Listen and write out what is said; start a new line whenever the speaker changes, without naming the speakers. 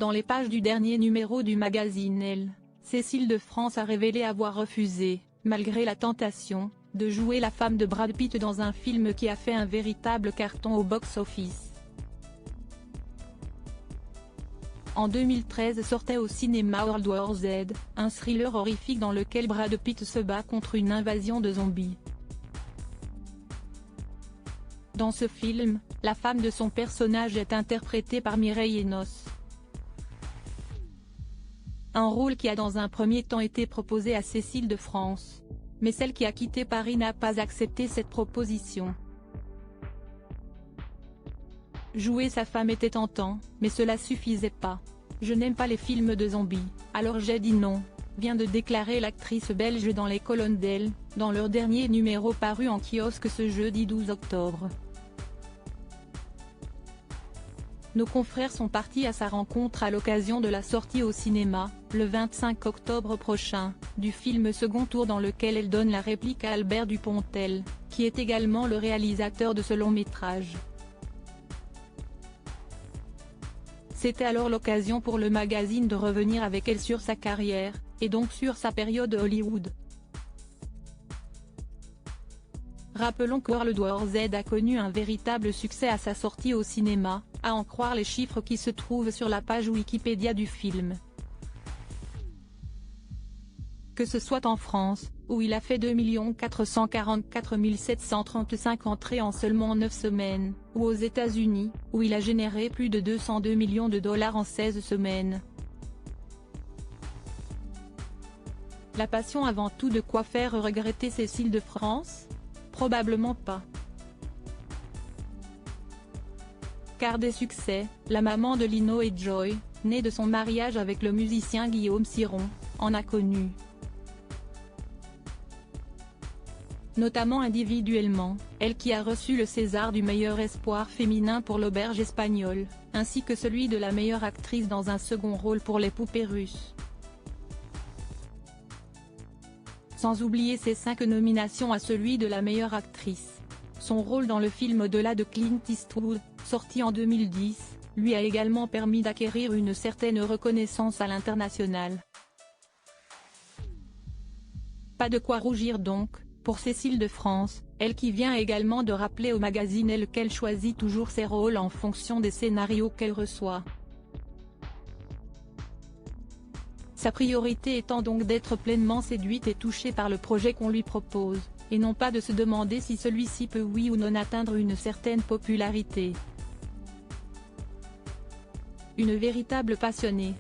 Dans les pages du dernier numéro du magazine Elle, Cécile de France a révélé avoir refusé, malgré la tentation, de jouer la femme de Brad Pitt dans un film qui a fait un véritable carton au box-office. En 2013 sortait au cinéma World War Z, un thriller horrifique dans lequel Brad Pitt se bat contre une invasion de zombies. Dans ce film, la femme de son personnage est interprétée par Mireille Enos. Un rôle qui a dans un premier temps été proposé à Cécile de France. Mais celle qui a quitté Paris n'a pas accepté cette proposition. Jouer sa femme était tentant, mais cela suffisait pas. Je n'aime pas les films de zombies, alors j'ai dit non, vient de déclarer l'actrice belge dans les colonnes d'Elle, dans leur dernier numéro paru en kiosque ce jeudi 12 octobre. Nos confrères sont partis à sa rencontre à l'occasion de la sortie au cinéma, le 25 octobre prochain, du film Second Tour dans lequel elle donne la réplique à Albert Dupontel, qui est également le réalisateur de ce long métrage. C'était alors l'occasion pour le magazine de revenir avec elle sur sa carrière, et donc sur sa période Hollywood. Rappelons que World War Z a connu un véritable succès à sa sortie au cinéma, à en croire les chiffres qui se trouvent sur la page Wikipédia du film. Que ce soit en France, où il a fait 2 444 735 entrées en seulement 9 semaines, ou aux États-Unis, où il a généré plus de 202 millions de dollars en 16 semaines. La passion avant tout, de quoi faire regretter Cécile de France ? Probablement pas. Car des succès, la maman de Lino et Joy, née de son mariage avec le musicien Guillaume Ciron, en a connu. Notamment individuellement, elle qui a reçu le César du meilleur espoir féminin pour l'Auberge espagnole, ainsi que celui de la meilleure actrice dans un second rôle pour Les Poupées russes. Sans oublier ses 5 nominations à celui de la meilleure actrice. Son rôle dans le film Au-delà de Clint Eastwood, sorti en 2010, lui a également permis d'acquérir une certaine reconnaissance à l'international. Pas de quoi rougir donc, pour Cécile de France, elle qui vient également de rappeler au magazine Elle qu'elle choisit toujours ses rôles en fonction des scénarios qu'elle reçoit. Sa priorité étant donc d'être pleinement séduite et touchée par le projet qu'on lui propose, et non pas de se demander si celui-ci peut oui ou non atteindre une certaine popularité. Une véritable passionnée.